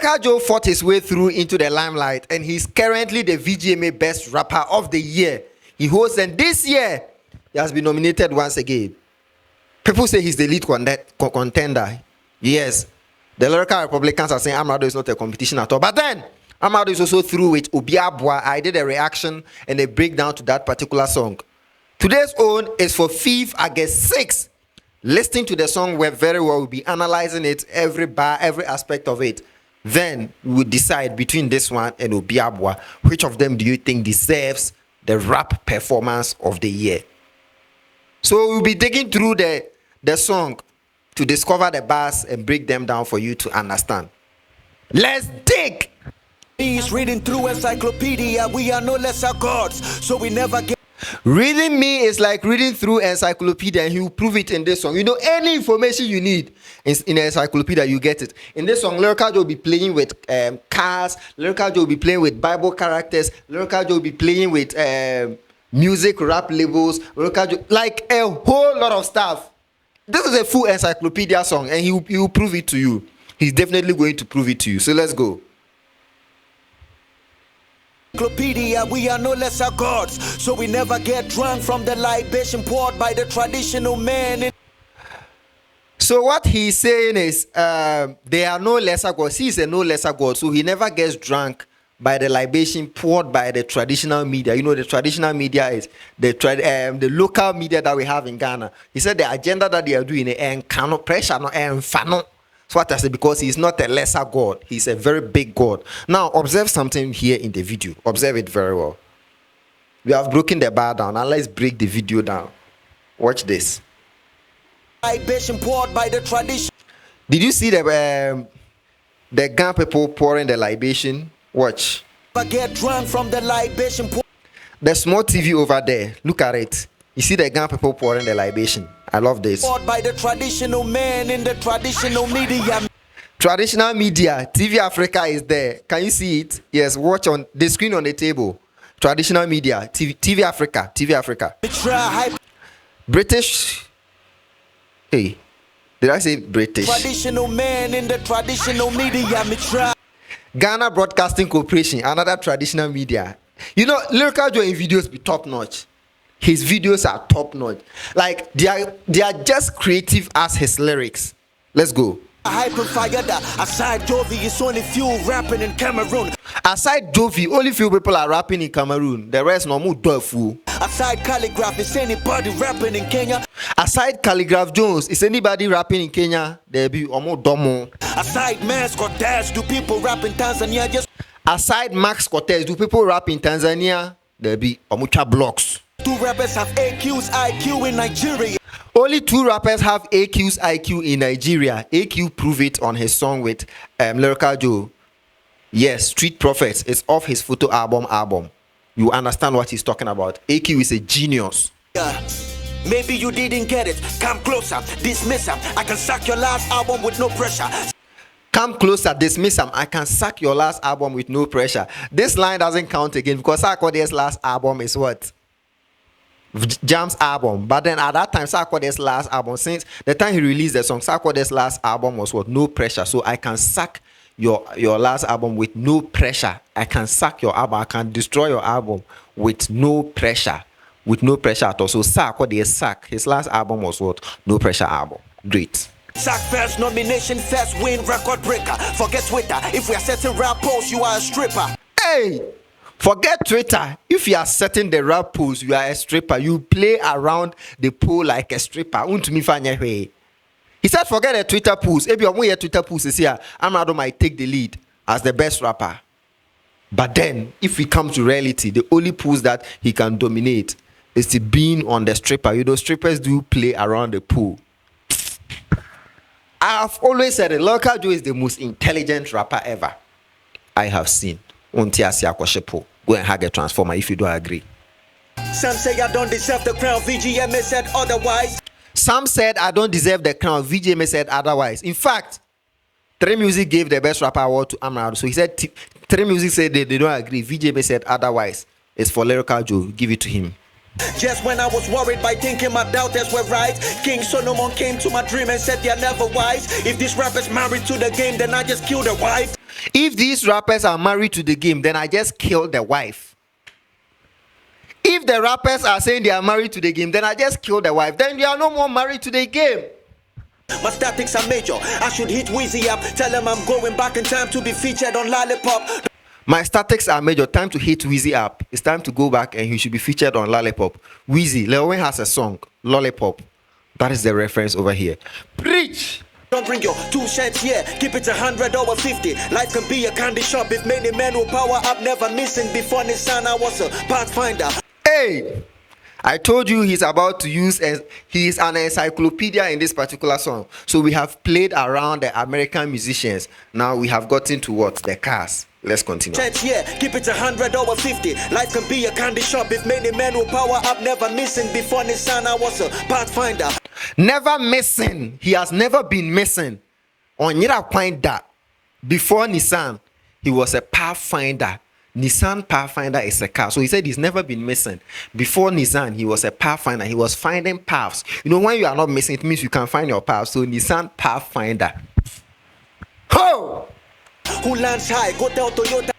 Lyrical Joe fought his way through into the limelight, and he's currently the VGMA Best Rapper of the Year. He hosts, and this year he has been nominated once again. People say he's the lead contender. Yes, the Lyrical Republicans are saying Amrado is not a competition at all. But then Amrado is also through with Obiabwa. I did a reaction and a breakdown to that particular song. Today's own is for 5th August 6th. Listening to the song very well, we'll be analyzing it, every bar, every aspect of it. Then we will decide between this one and Obiabwa, which of them do you think deserves the rap performance of the year. So we'll be digging through the song to discover the bars and break them down for you to understand. Let's dig! He's reading through encyclopedia. We are no lesser gods, so we never get. Reading me is like reading through encyclopedia, and he will prove it in this song. You know, any information you need in encyclopedia, you get it. In this song, Lyrical Joe will be playing with cars. Lyrical Joe will be playing with Bible characters. Lyrical Joe will be playing with music, rap labels. Lyrical Joe, like a whole lot of stuff. This is a full encyclopedia song, and he will prove it to you. He's definitely going to prove it to you. So let's go. Encyclopedia, we are no lesser gods, so we never get drunk from the libation poured by the traditional man. So what he's saying is they are no lesser gods. He is a no lesser god, so he never gets drunk by the libation poured by the traditional media. You know, the traditional media is the local media that we have in Ghana. He said the agenda that they are doing and cannot pressure no and fano. So what I say, because he's not a lesser god, he's a very big god. Now observe something here in the video. Observe it very well. We have broken the bar down. Now let's break the video down. Watch this. Libation poured by the tradition. Did you see the Ghana people pouring the libation? Watch. Get drunk from the libation. The small TV over there. Look at it. You see the Ghana people pouring the libation. I love this. Poured by the traditional man in the traditional media. Traditional media. TV Africa is there. Can you see it? Yes. Watch on the screen on the table. Traditional media. TV Africa. TV Africa. British. Hey. Did I say British? Traditional man in the traditional media. Ghana Broadcasting Corporation, another traditional media. You know, Lyrical Joe in videos be top notch. His videos are top notch. Like they are just creative as his lyrics. Let's go. Aside Jovi, it's only few rapping in Cameroon. Aside Jovi, only few people are rapping in Cameroon. The rest no more dofu. Aside Calligraph, is anybody rapping in Kenya? Aside Calligraph Jones, is anybody rapping in Kenya? There be omo domo. Aside Max Cortez, do people rap in Tanzania? Just aside Max Cortez, do people rap in Tanzania? There be omucha blocks. 2 rappers have AQ's IQ in Nigeria. Only 2 rappers have AQ's IQ in Nigeria. AQ prove it on his song with Lyrical Joe. Yes, Street Prophets is off his photo album. You understand what he's talking about. AQ is a genius. Maybe you didn't get it. Come closer, dismiss him. I can sack your last album with no pressure. Come closer, dismiss him. I can sack your last album with no pressure. This line doesn't count again because Sarkodie's last album is what? Jam's album. But then at that time, Sarkodie's last album, since the time he released the song, Sarkodie's last album was what? No pressure. So I can sack your last album with no pressure. I can sack your album. I can destroy your album with no pressure. With no pressure at all. So Sarkodie's sack. His last album was what? No pressure album. Great. Sack first nomination, first win, record breaker. Forget Twitter. If we are setting rap posts, you are a stripper. Hey! Forget Twitter. If you are setting the rap pose, you are a stripper. You play around the pole like a stripper. He said, forget a Twitter pose. If you are a Twitter pose is here, Amrado might take the lead as the best rapper. But then, if we come to reality, the only pose that he can dominate is to being on the stripper. You know, strippers do play around the pool. I have always said that Lyrical Joe is the most intelligent rapper ever I have seen. Go and hug a transformer if you don't agree. Some say I don't deserve the crown. VGMA said otherwise. Some said I don't deserve the crown. VGMA said otherwise. In fact, 3 Music gave the best rapper award to Amrado. So he said 3 Music said they don't agree. VGMA said otherwise. It's for Lyrical Joe. Give it to him. Just when I was worried by thinking my doubters were right, King Solomon came to my dream and said they're never wise. If this rapper's married to the game, then I just killed a wife. If these rappers are married to the game, then I just killed the wife. If the rappers are saying they are married to the game, then I just killed the wife. Then they are no more married to the game. My statics are major. I should hit Weezy up. Tell him I'm going back in time to be featured on Lollipop. My statics are major. Time to hit Weezy up. It's time to go back and he should be featured on Lollipop. Weezy, Lil Wayne has a song, Lollipop. That is the reference over here. Preach! Don't bring your 2 cents, yeah. Keep it 100 or 50. Life can be a candy shop if many men will power up. Never missing before Nissan. I was a pathfinder. Hey! I told you he's about to use, he is an encyclopedia in this particular song. So we have played around the American musicians. Now we have gotten to what? The cars. Let's continue. Yeah, keep it 100 or 50. Life can be a candy shop if many men will power up. Never missing before Nissan. I was a pathfinder. Never missing. He has never been missing. On Yira point that before Nissan, he was a pathfinder. Nissan Pathfinder is a car. So he said he's never been missing. Before Nissan, he was a pathfinder. He was finding paths. You know, when you are not missing, it means you can find your path. So Nissan Pathfinder. Ho! Who lands high? Go tell Toyota.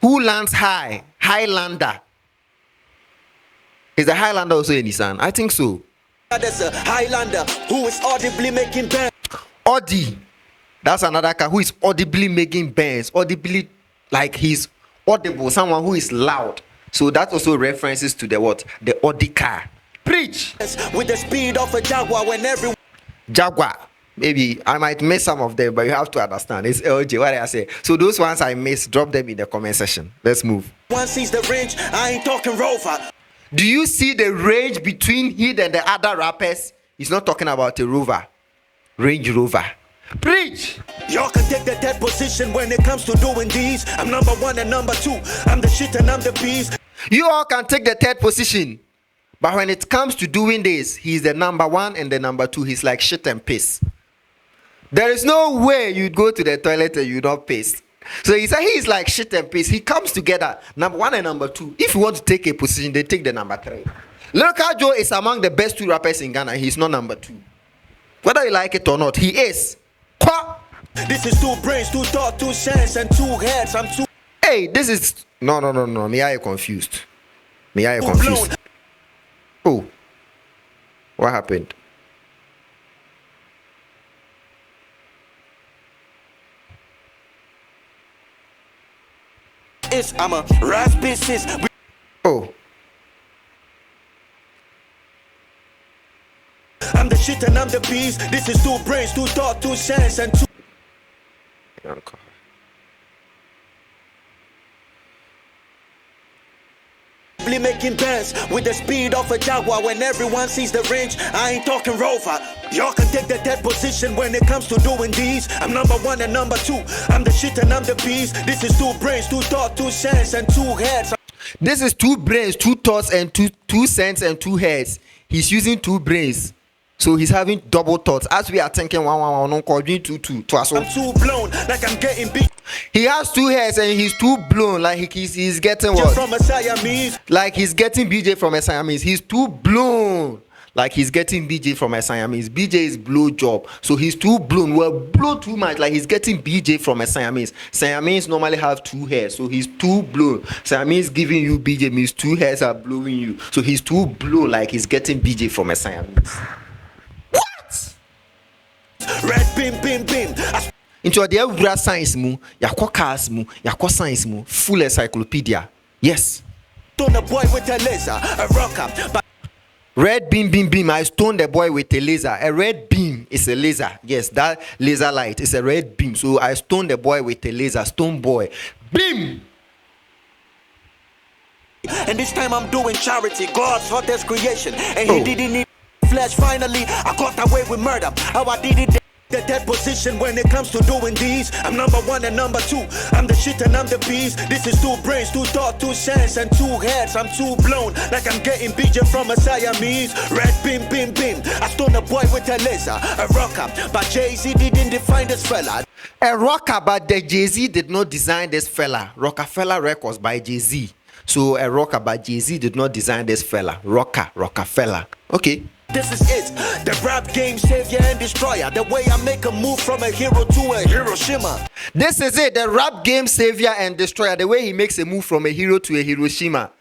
Who lands high? Highlander. Is the Highlander also a Nissan? I think so. There's a Highlander who is audibly making bands. Audi. That's another car who is audibly making bands. Audibly, like he's audible, someone who is loud. So that also references to the what? The Audi car. Preach! With the speed of a Jaguar when every Jaguar. Maybe I might miss some of them, but you have to understand. It's LJ. What did I say? So those ones I missed, drop them in the comment section. Let's move. one sees the range, I ain't talking Rover. Do you see the range between he and the other rappers? He's not talking about a Rover. Range Rover. Preach! Y'all can take the third position when it comes to doing these. I'm number 1 and number 2. I'm the shit and I'm the beast. You all can take the third position. But when it comes to doing this, he's the number 1 and the number 2. He's like shit and piss. There is no way you'd go to the toilet and you don't piss. So he said he's like shit and piss. He comes together, number 1 and number 2. If you want to take a position, they take the number 3. Lyrical Joe is among the best 2 rappers in Ghana. He's not number 2. Whether you like it or not, he is. This is 2 brains, 2 thoughts, 2 sense, and 2 heads. I'm too. Hey, this is no. Me, I confused. Me, I confused. Oh, what happened? I'm a raspy sis. Oh, I'm the shit and I'm the beast. This is 2 brains, 2 thoughts, 2 sense, and 2. Making bands with the speed of a Jaguar when everyone sees the range. I ain't talking Rover. Y'all can take the third position when it comes to doing these. I'm number 1 and number 2. I'm the shit and I'm the beast. This is 2 brains, 2 thoughts, 2 sense, and 2 heads. This is 2 brains, 2 thoughts, and 2 cents and 2 heads. He's using 2 brains. So he's having double thoughts. As we are thinking, I'm too blown, like I'm getting beat. He has 2 heads and he's too blown, like he's getting what? From a Siamese. Like he's getting BJ from a Siamese. He's too blown, like he's getting BJ from a Siamese. BJ is blow job, so he's too blown. Well, blow too much, like he's getting BJ from a Siamese. Siamese normally have 2 hairs, so he's too blown. Siamese giving you BJ means 2 hairs are blowing you, so he's too blown, like he's getting BJ from a Siamese. Red beam. Into the ewura science mu, yakọ cars mu, yakọ science mu, full encyclopedia. Yes. Stone the boy with a laser, a rocker. Red beam. I stone the boy with a laser. A red beam is a laser. Yes, that laser light is a red beam. So I stone the boy with a laser. Stone boy. Beam. And this time I'm doing charity, God's hottest creation. And he didn't need flesh. Finally, I got away with murder. How I did it. The third position when it comes to doing these. I'm number 1 and number 2. I'm the shit and I'm the beast. This is 2 brains, 2 thoughts, 2 sense, and 2 heads. I'm too blown, like I'm getting BJ from a Siamese. Red beam. I stone a boy with a laser, a rocker. But Jay-Z didn't define this fella. A rocker, but the Jay-Z did not design this fella. Rockefeller Records by Jay-Z. So a rocker, but Jay-Z did not design this fella. Rockefeller. Okay. This is it, the rap game savior and destroyer. The way I make a move from a hero to a Hiroshima. This is it, the rap game savior and destroyer. The way he makes a move from a hero to a Hiroshima.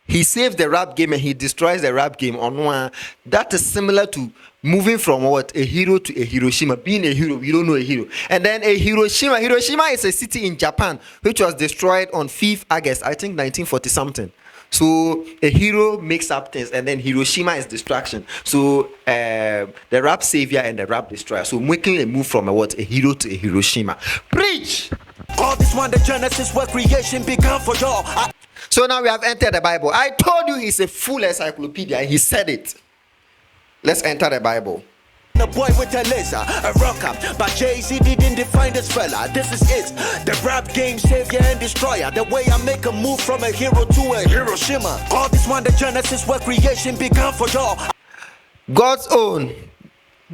He saves the rap game and he destroys the rap game on one. That is similar to moving from what? A hero to a Hiroshima. Being a hero, you don't know a hero. And then a Hiroshima. Hiroshima is a city in Japan which was destroyed on 5th August, I think 1940 something. So a hero makes up things, and then Hiroshima is destruction. So the rap savior and the rap destroyer. So making a move from a hero to a Hiroshima. Preach! All this one, the Genesis where creation began for y'all. So now we have entered the Bible. I told you he's a full encyclopedia. He said it. Let's enter the Bible. The boy with a laser, a rocker, but Jay-Z didn't define this fella. This is it, the rap game savior and destroyer. The way I make a move from a hero to a Hiroshima. All this one, the Genesis where creation began for y'all. God's own.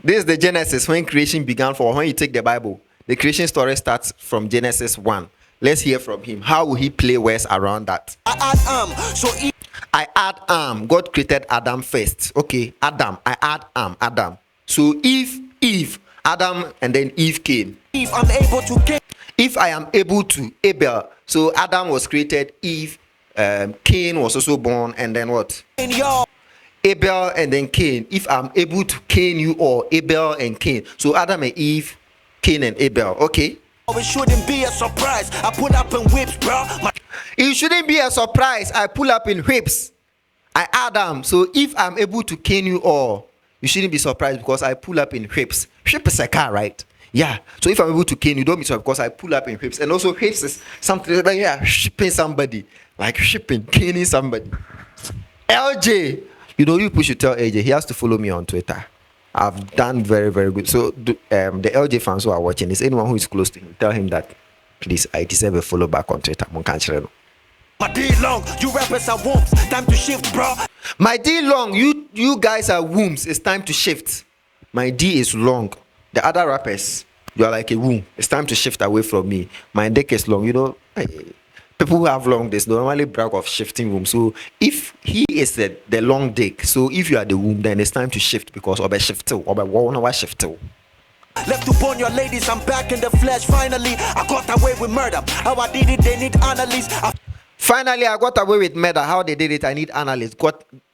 This is the Genesis when creation began for. When you take the Bible, the creation story starts from Genesis 1. Let's hear from him. How will he play words around that? I add God created Adam first. Okay, Adam. I add Adam. So Eve, Adam, and then Eve came. If I am able to, Abel. So Adam was created, Eve, Cain was also born, and then what? Abel and then Cain. If I'm able to Cain you all, Abel and Cain. So Adam and Eve, Cain and Abel. Okay. It shouldn't be a surprise. I pull up in whips, bro. It shouldn't be a surprise. I pull up in whips. I Adam. So if I'm able to Cain you all, you shouldn't be surprised because I pull up in whips. Whip is a car, right? Yeah. So if I'm able to cane, you don't be surprised because I pull up in whips. And also whips is something like shipping somebody. Like shipping, caning somebody. LJ. You know, you should tell AJ. He has to follow me on Twitter. I've done very, very good. So the LJ fans who are watching this, anyone who is close to him, tell him that, please, I deserve a follow back on Twitter. My D long, you rappers are wombs. Time to shift, bro. My D long, you guys are wombs. It's time to shift. My D is long. The other rappers, you are like a womb. It's time to shift away from me. My dick is long. You know, people who have long dicks normally brag of shifting womb. So if he is the long dick, so if you are the womb, then it's time to shift because of a shift or a one shift. Left to burn your ladies, I'm back in the flesh. Finally, I got away with murder. How I did it, they need analysts. Finally, I got away with murder. How they did it, I need analysts.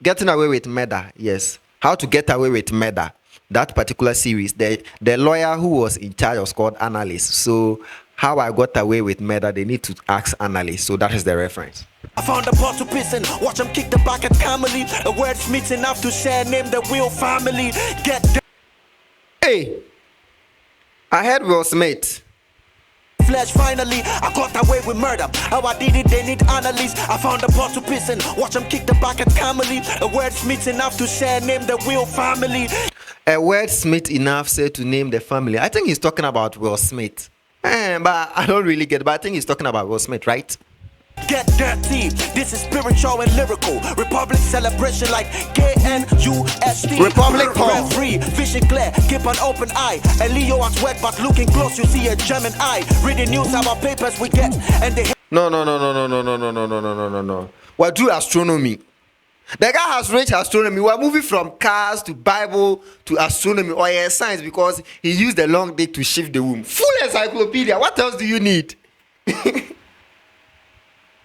Getting away with murder, yes. How to get away with murder. That particular series, the lawyer who was in charge was called Analyst. So how I got away with murder, they need to ask Analyst. So that is the reference. I found a pot to piss in, watch him kick the bucket calmly. A word smith enough to share name the real family. Hey, I heard Will Smith. Flesh, finally, I got away with murder. How I did it, they need analysts. I found a pot to piss in, watch him kick the bucket calmly. A word smith enough to share name the real family. A wordsmith enough said to name the family. I think he's talking about Will Smith. But I don't really get it. But I think he's talking about Will Smith, right? Get dirty. This is spiritual and lyrical. Republic celebration like KNUST. Republic Hall. Free, vision clear, keep an open eye. A Leo at work, but looking close, you see a German eye. Reading news about papers we get, and they. No. What do astronomy? The guy has reached astronomy. We're moving from cars to Bible to astronomy or science because he used the long dick to shift the womb. Full encyclopedia. What else do you need?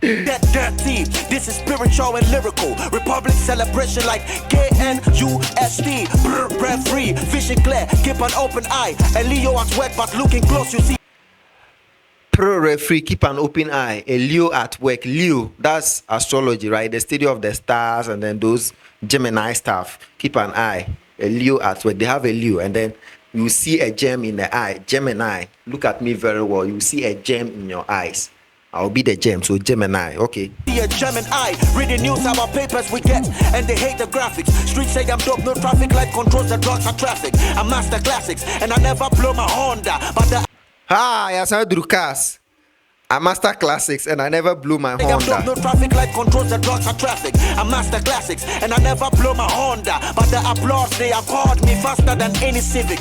Get dirty. This is spiritual and lyrical. Republic celebration like KNUST. Breath free, vision clear, keep an open eye. A Leo at work, but looking close, you see. Pro-referee, keep an open eye. A Leo at work. Leo, that's astrology, right? The study of the stars and then those Gemini stuff. Keep an eye. A Leo at work. They have a Leo and then you see a gem in the eye. Gemini, look at me very well. You see a gem in your eyes. I'll be the gem, so Gemini, okay. See a German eye, reading news about papers we get, and they hate the graphics. Streets say I'm dope, no traffic light controls the drugs are traffic. I master classics, and I never blow my Honda, but the yes, I do cars. I master classics, and I never blew my Honda. No traffic light controls the drugs are traffic. I master classics, and I never blow my Honda, but the applause they accord me faster than any Civic.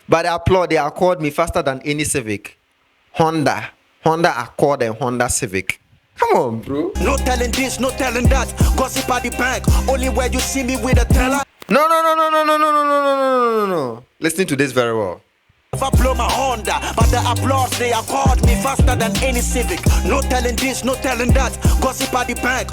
But the applause they accord me faster than any Civic. Honda Accord and Honda Civic. Come on, bro. No telling this, no telling that. Gossip at the bank. Only where you see me with a teller. No, no, no, no, no, no, no, no, no, no, no, no, no. Listen to this very well. If I blow my Honda, but the applause they accord me faster than any Civic. No telling this, no telling that. Gossip at the bank.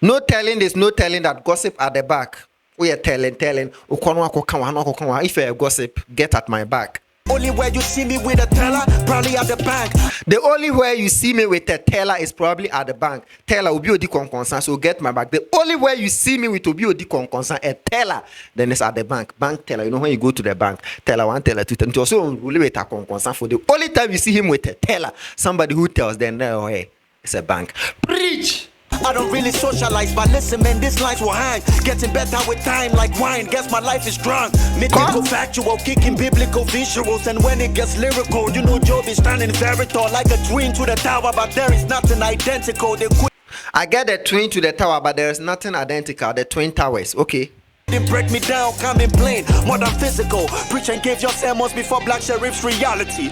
No telling this, no telling that. Gossip at the back. We are telling. If you're a gossip, get at my back. Only where you see me with a teller, probably at the bank. The only way you see me with a teller is probably at the bank. Teller will be odi concern, so get my back. The only way you see me with obi odi concern, a teller, then it's at the bank. Bank teller, you know when you go to the bank, teller one, teller two, and also really with a concern. For the only time you see him with a teller, somebody who tells them, oh, hey, it's a bank. Preach. I don't really socialize, but listen, man, these lines will hang. Getting better with time like wine. Guess my life is drunk. Mythical, factual, kicking biblical visuals. And when it gets lyrical, you know Job is standing very tall, like a twin to the tower, but there is nothing identical. They I get the twin to the tower, but there is nothing identical. The twin towers, okay. They break me down, coming plain, more than physical. Preach and give your sermons before Black Sheriff's reality.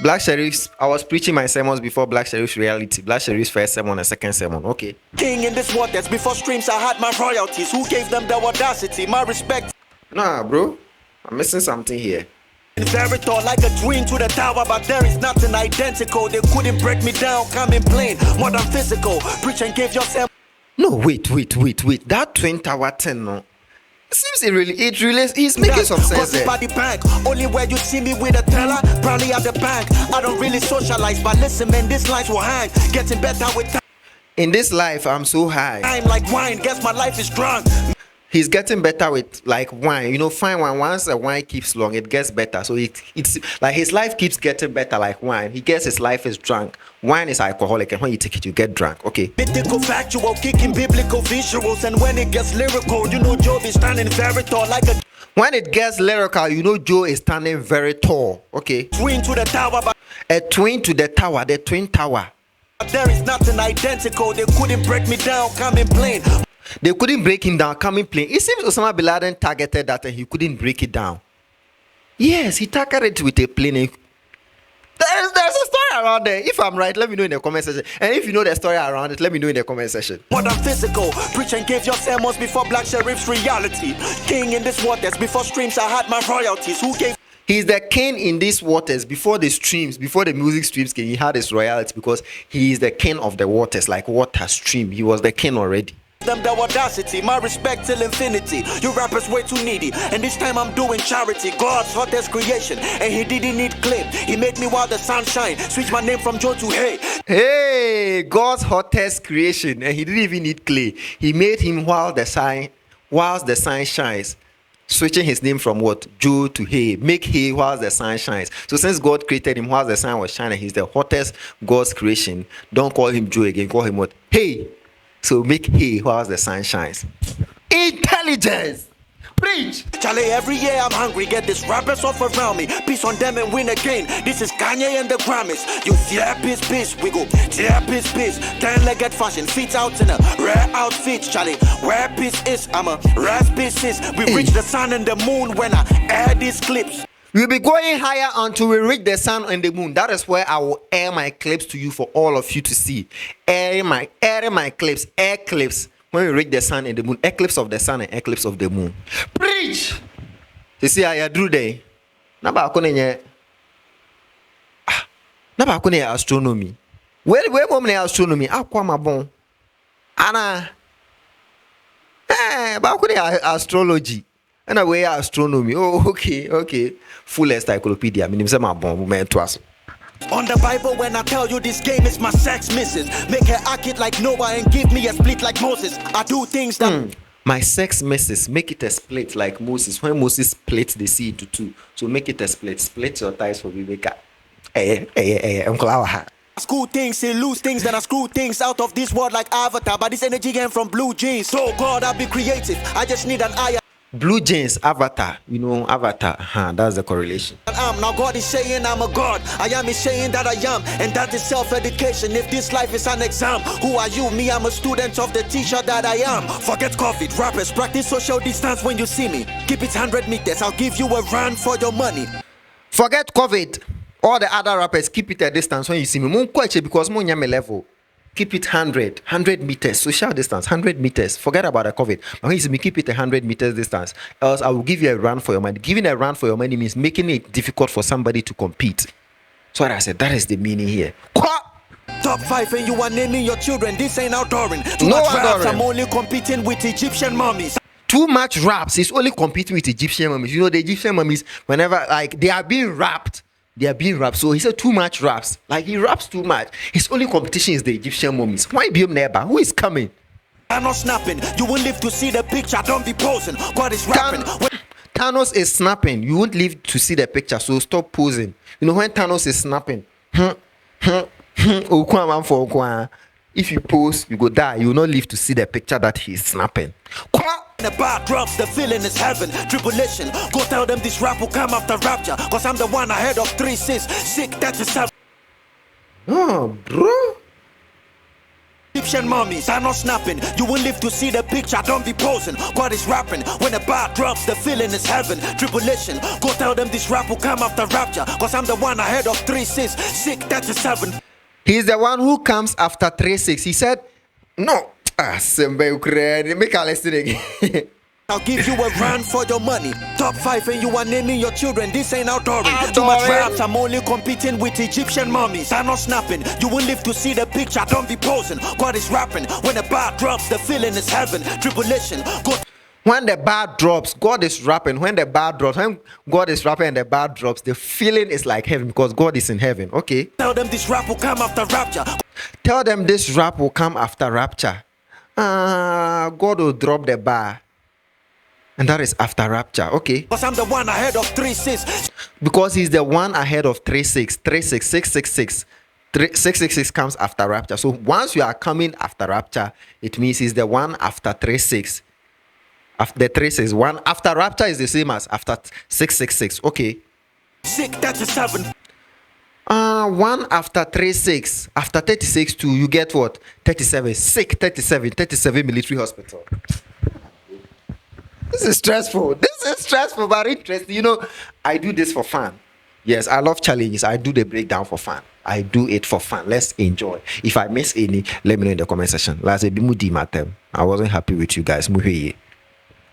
Black Sheriff's, I was preaching my sermons before Black Sheriff's reality. Black Sheriff's first sermon and second sermon, okay. King in this waters, before streams I had my royalties. Who gave them the audacity? My respect. Nah, bro, I'm missing something here. Very tall, like a twin to the tower, but there is nothing identical. They couldn't break me down, coming plain, more than physical. Preach and give your sermon. No, wait. That twin tower thing, no. Seems it really he's making some sense there. The bank. Only where you see me with a teller, probably at the bank. I don't really socialize, but listen, man, these lines will hang. Getting better with time. In this life, I'm so high. I'm like wine, guess my life is drunk. He's getting better with like wine. You know, fine wine. Once a wine keeps long, it gets better. So it's like his life keeps getting better like wine. He gets his life is drunk. Wine is alcoholic, and when you take it, you get drunk. Okay. Mythical, factual, kicking biblical visuals, and when it gets lyrical, you know Job is standing very tall, like a. When it gets lyrical, you know Joe is standing very tall. Okay. Twin to the tower, but a twin to the tower, the twin tower. There is nothing identical. They couldn't break me down, coming plain. They couldn't break him down, coming plain. It seems Osama bin Laden targeted that and he couldn't break it down. Yes, he targeted it with a plane. There's a story around there. If I'm right, let me know in the comment section. And if you know the story around it, let me know in the comment section. More than physical. Preach and give your sermons before Black Sheriff's reality. King in this waters, before streams I had my royalties. Who gave? He's the king in these waters. Before the streams, before the music streams came, he had his royalty because he is the king of the waters, like water stream. He was the king already. Them the audacity, my respect till infinity. You rappers way too needy, and this time I'm doing charity. God's hottest creation, and he didn't need claim. He made me while the sun shine. Switch my name from Joe to Hey. Hey, God's hottest creation, and he didn't even need clay. He made him whilst the sun shines. Switching his name from what? Joe to Hey. Make hay whilst the sun shines. So since God created him whilst the sun was shining, he's the hottest God's creation. Don't call him Joe again. Call him what? Hey. So make hay whilst the sun shines. Intelligence. Preach. Charlie, every year I'm hungry. Get these rappers off around me. Peace on them and win again. This is Kanye and the Grammys. You tear piss. We go tear piss. 10-legged fashion. Feet out in a rare outfit. Charlie, where piss is. I'm a rare pieces. We reach the sun and the moon when I air these clips. We'll be going higher until we reach the sun and the moon. That is where I will air my clips to you for all of you to see. Air my clips, air clips. When we reach the sun and the moon, eclipse of the sun and eclipse of the moon. Preach! You see, I drew there. Naba akone astronomy. Where moment astronomy? Aqua bon. Ana. Ba akone astrology. And away astronomy. Oh, okay. Full encyclopedia. Minim say my bon woman twice. On the Bible, when I tell you this game is my sex missus, make her act it like Noah and give me a split like Moses. I do things that my sex missus, make it a split like Moses. When Moses split the sea into two, so make it a split. Split your ties for Viveka. Uncle. Screw things, say lose things, then I screw things out of this world like Avatar. But this energy came from blue jeans. So God, I'll be creative. I just need an eye. Blue jeans, avatar. You know, avatar. That's the correlation. Now God is saying I'm a God. I am is saying that I am. And that is self-education. If this life is an exam, who are you? Me, I'm a student of the teacher that I am. Forget COVID. Rappers, practice social distance when you see me. Keep it 100 meters. I'll give you a run for your money. Forget COVID. All the other rappers, keep it a distance when you see me. Because my level. Keep it 100 meters, social distance, 100 meters. Forget about the COVID. But when you say keep it 100 meters distance, else I will give you a run for your money. Giving a run for your money means making it difficult for somebody to compete. So what I said, that is the meaning here. Top 5 and you are naming your children. This ain't outdooring. Too No much raps, outdooring. I'm only competing with Egyptian mummies. Too much raps is only competing with Egyptian mummies. You know, the Egyptian mummies, whenever like they are being rapped. So he said too much raps. Like he raps too much. His only competition is the Egyptian mummies. Why be neighbor? Who is coming? I'm not snapping. You will live to see the picture. Don't be posing. God is rapping. Thanos is snapping. You won't live to see the picture, so stop posing. You know when Thanos is snapping, if you pose, you go die. You will not live to see the picture that he's snapping. The bar drops, the feeling is heaven. Tribulation. Go tell them this rap will come after rapture. Cause I'm the one ahead of 3 6. Sick, that's yourself. Oh, bro. Egyptian mummies, I'm not snapping. You will live to see the picture, don't be posing. God is rapping. When the bar drops, the feeling is heaven. Tribulation. Go tell them this rap will come after rapture. Cause I'm the one ahead of 3 6. Sick, that's your 7. He's the one who comes after 3 6. He said, no. Make a listen again. I'll give you a run for your money. Top 5 and you are naming your children. This ain't outdooring. Too much raps, I'm only competing with Egyptian mummies. I'm not snapping. You will live to see the picture, don't be posing. God is rapping. When the bar drops, the feeling is heaven. Tribulation. When the bar drops, God is rapping. When the bar drops, when God is rapping and the bar drops, the feeling is like heaven because God is in heaven. Okay. Tell them this rap will come after rapture. Tell them this rap will come after rapture. God will drop the bar. And that is after rapture. Okay. Because I'm the one ahead of 3 6. Because he's the one ahead of 3 6. 3 6 666. 666 comes after rapture. So once you are coming after rapture, it means he's the one after 3 6. After the 3 6. One after rapture is the same as after 666. Okay. Sick, that's a 7. One after 3 6. After 36 2, you get what? 37. Sick 37 military hospital. This is stressful, but interesting. You know, I do this for fun. Yes, I love challenges. I do the breakdown for fun. I do it for fun. Let's enjoy. If I miss any, let me know in the comment section. I wasn't happy with you guys.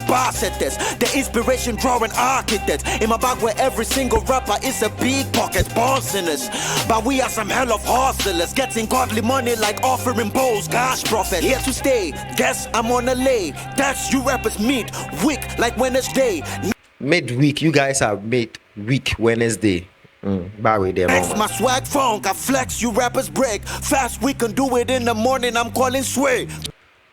Bar setters, the inspiration drawing architects. In my bag where every single rapper is a big pocket, born sinners. But we are some hell of hustlers, getting godly money like offering bowls. Gosh, prophet, here to stay. Guess I'm on a lay. That's you rappers meet week like Wednesday. Midweek, you guys are midweek Wednesday. Next, my swag funk, I flex, you rappers break. Fast, we can do it in the morning. I'm calling sway.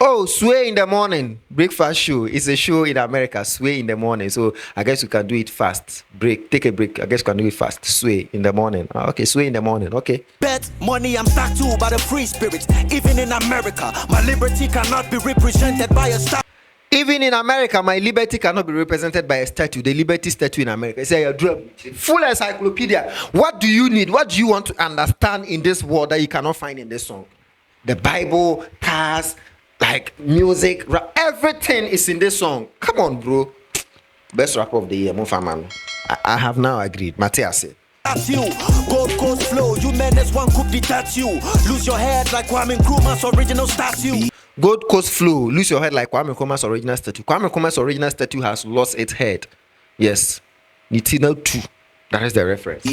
Oh, Sway in the morning. Breakfast show. It's a show in America. Sway in the morning. So I guess you can do it fast. Take a break. I guess you can do it fast. Sway in the morning. Okay, sway in the morning. Okay. Bet money I'm stuck to by the free spirits. Even in America, my liberty cannot be represented by a star. Even in America, my liberty cannot be represented by a statue. The Liberty statue in America. It's a full encyclopedia. What do you need? What do you want to understand in this world that you cannot find in this song? The Bible, cars, like music, rap, everything is in this song. Come on, bro. Best rapper of the year, Mofaman. I have now agreed. Matthias said. That's you. Gold Coast flow. You menace one could detach you. Lose your head like Kwame Nkrumah's original statue. Gold Coast flow. Lose your head like Kwame Nkrumah's original statue. Kwame Nkrumah's original statue has lost its head. Yes. Nitino 2. That is the reference.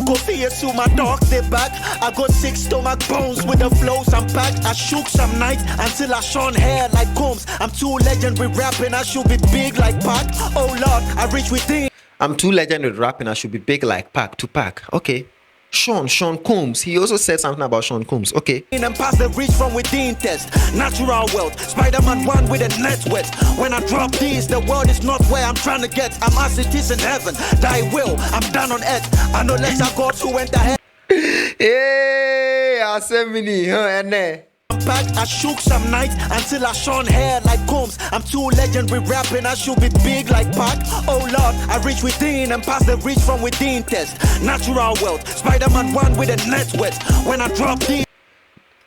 Go fear to my dogs, they back. I got 6 stomach bones with the flows I'm packed. I shook some nights until I shone hair like combs. I'm too legendary rapping, I should be big like Pac. Oh Lord, I reach within. I'm too legendary rapping, I should be big like Pac to Pac. Okay. Sean Combs. He also said something about Sean Combs. Okay. And pass the reach from within test. Natural wealth. Spider-Man 1 with a net wet. When I drop these, the world is not where I'm trying to get. I'm as it is in heaven. Thy will, I'm down on earth. I know less I God who went ahead. Hey, Assembly, and I shook some nights until I shone hair like combs. I'm too legendary rapping, I should be big like Pac. Oh Lord, I reach within and pass the reach from within test. Natural wealth, Spider-Man 1 with a net wet. When I drop these,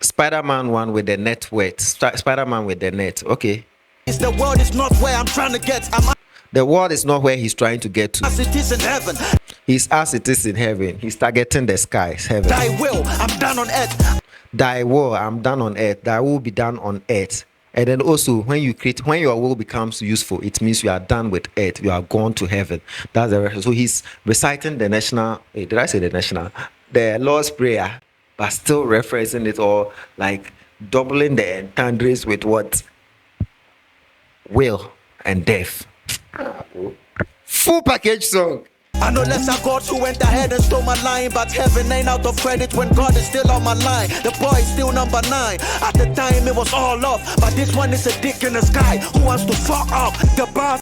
Spider-Man 1 with the net wet. Spider-Man with the net. Okay. The world is not where I'm trying to get. The world is not where he's trying to get to. As it is in heaven. He's as it is in heaven. He's targeting the skies, heaven. Thy will, I'm down on earth. thy will, I'm done on earth, thy will be done on earth. And then also when your will becomes useful, it means you are done with earth, you are gone to heaven. That's the reference. So he's reciting the national, did I say the national? The Lord's Prayer, but still referencing it all, like doubling the entendres with what? Will and death. Full package song. I know less of gods who went ahead and stole my line, but heaven ain't out of credit when God is still on my line. The boy is still number 9. At the time it was all off, but this one is a dick in the sky who wants to fuck up the boss.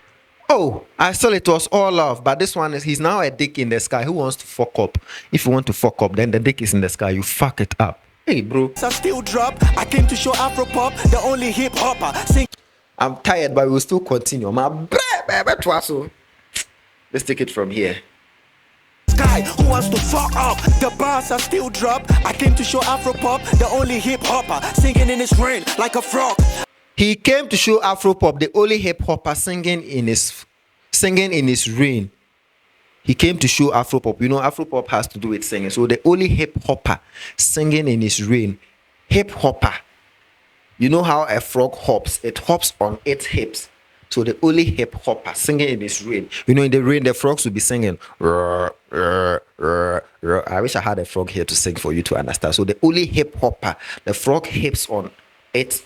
Oh, I thought it was all off, but this one is he's now a dick in the sky who wants to fuck up. If you want to fuck up, then the dick is in the sky. You fuck it up. Hey, bro. I still drop. I came to show Afropop, the only hip hopper. I'm tired, but we'll still continue. Let's take it from here. Sky, who wants to fuck up? The bars are still drop. I came to show Afropop, the only hip hopper, singing in his rain like a frog. He came to show Afropop, the only hip hopper singing in his reign. He came to show Afropop. You know, Afropop has to do with singing. So the only hip hopper singing in his reign. Hip hopper. You know how a frog hops? It hops on its hips. So the only hip hopper singing in his rain. You know, in the rain, the frogs will be singing. I wish I had a frog here to sing for you to understand. So the only hip hopper, the frog hips on it.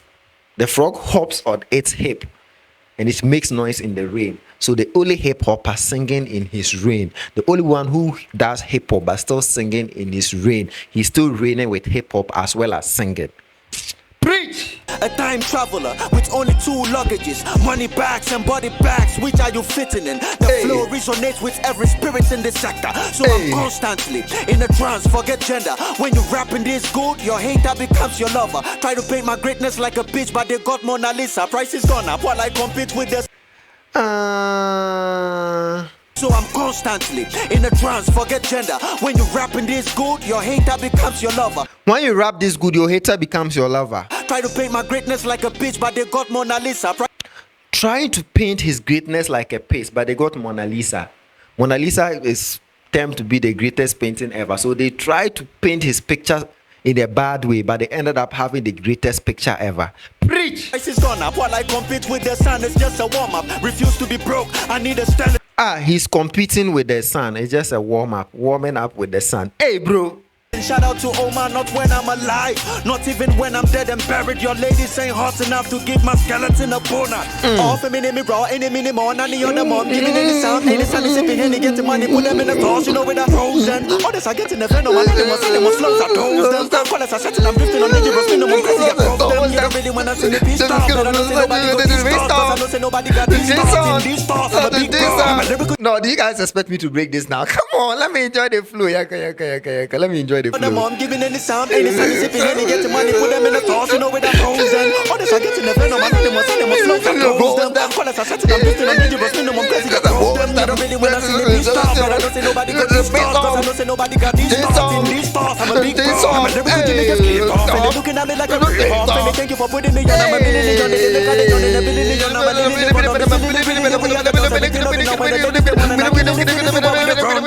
The frog hops on its hip, and it makes noise in the rain. So the only hip hopper singing in his rain, the only one who does hip hop but still singing in his rain. He's still reigning with hip hop as well as singing. Preach! A time traveler with only 2 luggages, money bags and body bags. Which are you fitting in? The flow resonates with every spirit in this sector. So I'm constantly in a trance, forget gender. When you rapping this good, your hater becomes your lover. Try to paint my greatness like a bitch, but they got Mona Lisa. Price is gone up while I compete with the So I'm constantly in a trance, forget gender. When you rapping this good, your hater becomes your lover. When you rap this good, your hater becomes your lover. Try to paint my greatness like a bitch, but they got Mona Lisa. Trying to paint his greatness like a pace, but they got Mona Lisa. Mona Lisa is termed to be the greatest painting ever. So they tried to paint his picture in a bad way, but they ended up having the greatest picture ever. Preach! Price is gone up while I compete with the sun. It's just a warm up. Refuse to be broke. I need a stand. He's competing with the sun. It's just a warming up with the sun. Hey, bro. Shout out to Omar, not when I'm alive, not even when I'm dead and buried. Your ladies ain't hot enough to give my skeleton a boner. Off a minute, me raw, any minute more, nanny on the mom, giving any sound, any sunny sipping, any get the money, put them in the toss, you know, with a frozen. All this I get in the venom, my lady was in the slums, I told them. Call us, I said, I'm drifting on dangerous, you know, I'm crazy, I broke them. You don't really when I see the beast stars, but I don't say nobody got these stars, cause I don't say nobody got these stars, in these stars, I'm a big dog, I'm a lyrical. No, do you guys expect me to break this now? Come on, let me enjoy the flow. Let me enjoy the flow. Mom giving any sound, any sunny sipping, any get the money, put them in the toss, you know, with a frozen. All this I get in the venom, I know them was slow, I close them. Call us, I said, I'm drifting on dangerous, you know, I'm crazy, I broke them. You don't really when I see the beast stars, but I don't say nobody got these stars, cause I don't say nobody got these stars, in these stars, I'm a big dog, I'm a lyrical genius, kick off, and they're looking at me like a rip off, and they thank you for putting me on, I'm a million, they look at it on, and a billion, I'm a million,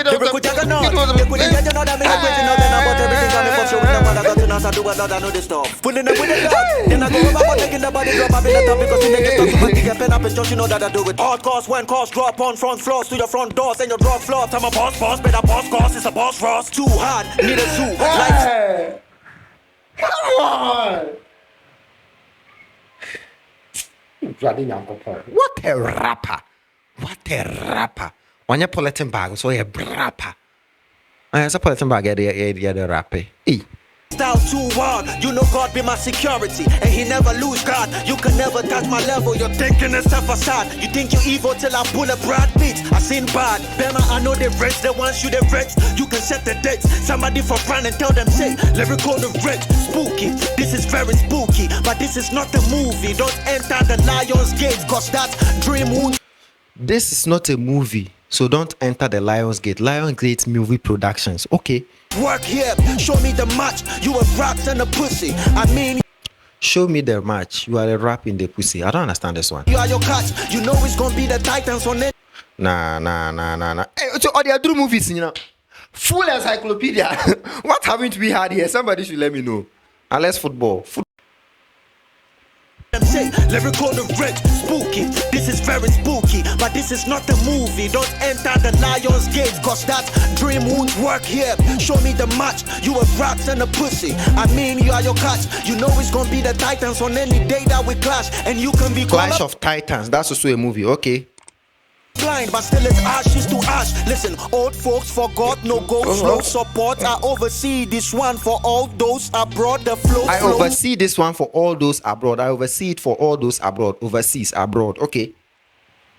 lyrical juggernaut, they put it on, I'm in a crazy, now then about everything on the box, you're in the one, I got to know, I do a lot, I know this stuff. Pulling it with a dog, then I go over, taking the body drop, I've been a top, because you make it talk to my ticket, pen up, and just you know that I do it. Hard course, when cost drop on front floors, to your front doors, and your drop floors, I'm a boss, better boss cost, it's a boss frost. Too hard, need a zoo, like... Come on! What a rapper! What a rapper! When you're politin bag, so you're a rapper. It's a politin bag, you're the rapper. Style too wild, you know God be my security, and he never lose God. You can never touch my level, you're thinking and stuff aside. You think you're evil till I pull a Brad Pitt. I seen bad, Bema, I know they rich, they want you they rich. You can set the dates, somebody for fun and tell them say, lyrical the rich, spooky. This is very spooky, but this is not a movie. Don't enter the lion's gate, cause that's dream. This is not a movie, so don't enter the Lion's Gate. Lion Gate Movie Productions. Okay. Work here, show me the match. You a rocks and a pussy. I mean, show me the match. You are a rap in the pussy. I don't understand this one. You are your catch. You know it's gonna be the Titans on it. Nah. Hey, so all the other movies, you know, full encyclopedia. What haven't we had here? Somebody should let me know. Unless football. Say, lyrical direct, spooky. This is very spooky, but this is not a movie. Don't enter the lion's gate, cause that dream won't work here. Show me the match, you a rats and a pussy. I mean, you are your catch. You know it's gonna be the Titans on any day that we clash. And you can be Clash of Titans, that's also a movie, okay. Blind, but still it's ashes to ash. Listen, old folks forgot, no ghosts, no support. I oversee this one for all those abroad. The flow. I oversee this one for all those abroad. I oversee it for all those abroad. Overseas, abroad. Okay.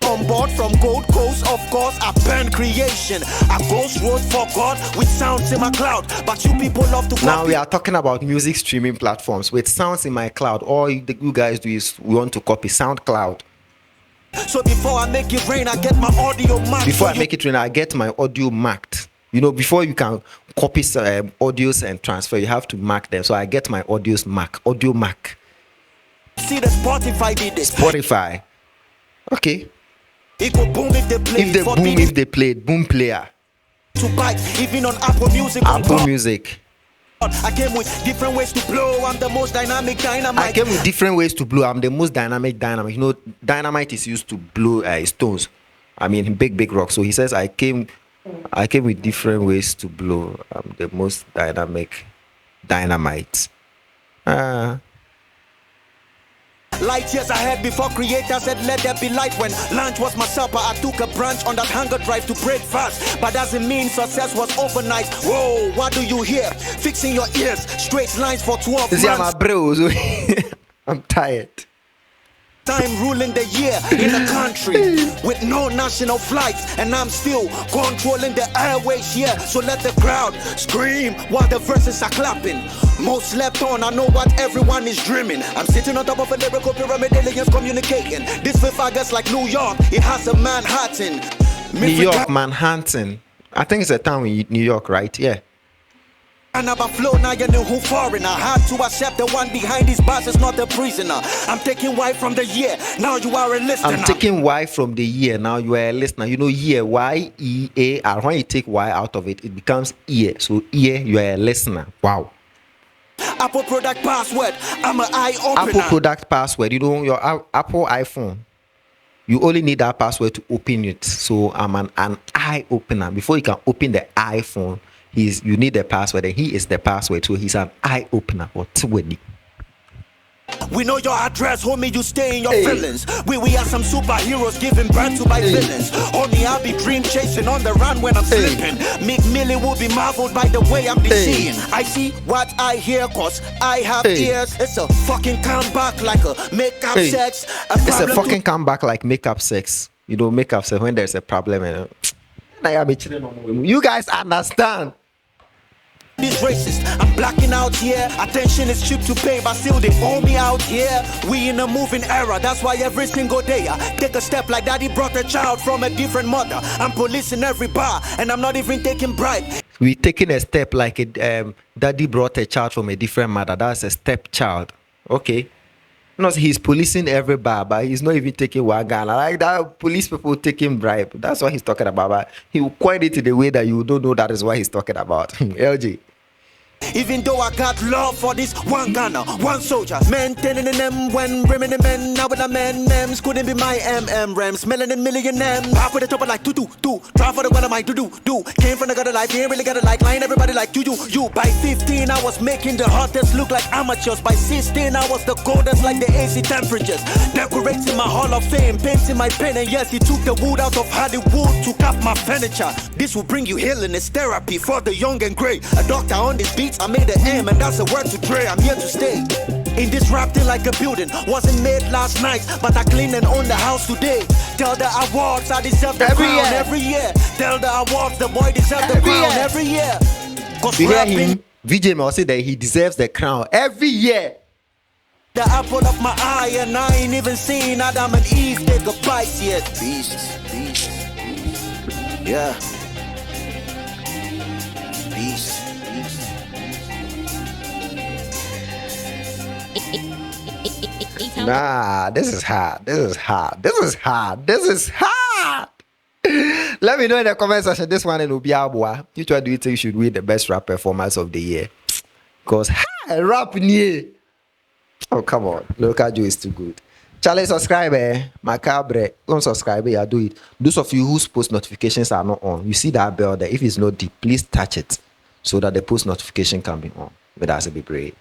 On board from Gold Coast, of course, I pen creation. I ghost road for God with sounds in my cloud. But you people love to copy. Now we are talking about music streaming platforms with sounds in my cloud. All you guys do is we want to copy SoundCloud. So before I make it rain, I get my audio marked. Before I make it rain, I get my audio marked. You know, before you can copy audios and transfer, you have to mark them. So I get my audios mark, audio mark. See the Spotify did this. Spotify. Okay. It could boom if they play. If they played, boom player. To bite, even on Apple Music. Apple Music. I came with different ways to blow. I'm the most dynamic dynamite. I came with different ways to blow. I'm the most dynamic dynamite. You know, dynamite is used to blow stones. I mean, big rock. So he says, I came with different ways to blow. I'm the most dynamic dynamite. Light years ahead before creator said let there be light. When lunch was my supper, I took a branch on that hunger drive to break fast. But doesn't mean success was overnight. Whoa, what do you hear? Fixing your ears, straight lines for 12 months. My bros. I'm tired. Time ruling the year in the country with no national flights, and I'm still controlling the airways here. So let the crowd scream while the verses are clapping. Most slept on, I know what everyone is dreaming. I'm sitting on top of a lyrical pyramid, aliens communicating. This 5th August like New York, it has a Manhattan. New York, Manhattan. I think it's a town in New York, right? Yeah. I never flow, now you know who foreigner. I had to accept the one behind these bars is not a prisoner. I'm taking Y from the year, now you are a listener. I'm taking Y from the year, now you are a listener. You know, year, Y-E-A-R. When you take Y out of it, it becomes ear. So ear, you are a listener. Wow. Apple product password, I'm an eye opener. Apple product password, you know, your Apple iPhone. You only need that password to open it. So I'm an eye opener. Before you can open the iPhone, you need the password, and he is the password. So he's an eye opener or 20. We know your address, homie, you stay in your feelings. We are some superheroes giving birth to my villains. Only I'll be dream chasing on the run when I'm sleeping. Meek Millie will be marveled by the way I'm seeing. I see what I hear, cause I have ears. It's a fucking comeback like a makeup sex. It's a fucking comeback like makeup sex. You know, makeup sex when there's a problem. You guys understand? These racist, I'm blacking out here. Attention is cheap to pay, but still they owe me out here. We in a moving era, that's why every single day I take a step like daddy brought a child from a different mother. I'm policing every bar, and I'm not even taking bribe. We taking a step like daddy brought a child from a different mother. That's a stepchild. Okay. No, he's policing every bar, but he's not even taking one gun. I like that police people taking bribe. That's what he's talking about. But he will coin it in the way that you don't know that is what he's talking about. LG. Even though I got love for this one gunner, one soldier, maintaining them when rimming the men. Now with the men, names couldn't be my MM smelling a million M. Half with the top of like do. Try for the one of my do. Came from the gutter life, ain't really got a like line. Everybody like you. By 15, I was making the hottest look like amateurs. By 16, I was the coldest like the AC temperatures. Decorating my Hall of Fame, painting my pen, and yes, he took the wood out of Hollywood to cap my furniture. This will bring you healing, it's therapy for the young and grey. A doctor on this beat. I made the M, and that's a word to Dre. I'm here to stay. In this rap thing like a building. Wasn't made last night, but I clean and own the house today. Tell the awards I deserve the crown every year. Tell the awards the boy deserves the crown every year. Cause you hear him? VGMA say that he deserves the crown every year. The apple of my eye, and I ain't even seen Adam and Eve take a bite yet. Beast. Yeah. Beast. Nah, this is hard. Let me know in the comment section. This one in Ubiabwa. Which one do you think should win the best rap performance of the year? Because Rap near. Oh, come on. Lyrical Joe is too good. Charlie, subscribe, Macabre. Don't subscribe, yeah, do it. Those of you whose post notifications are not on, you see that bell there. If it's not deep, please touch it so that the post notification can be on. But that's a bit brave.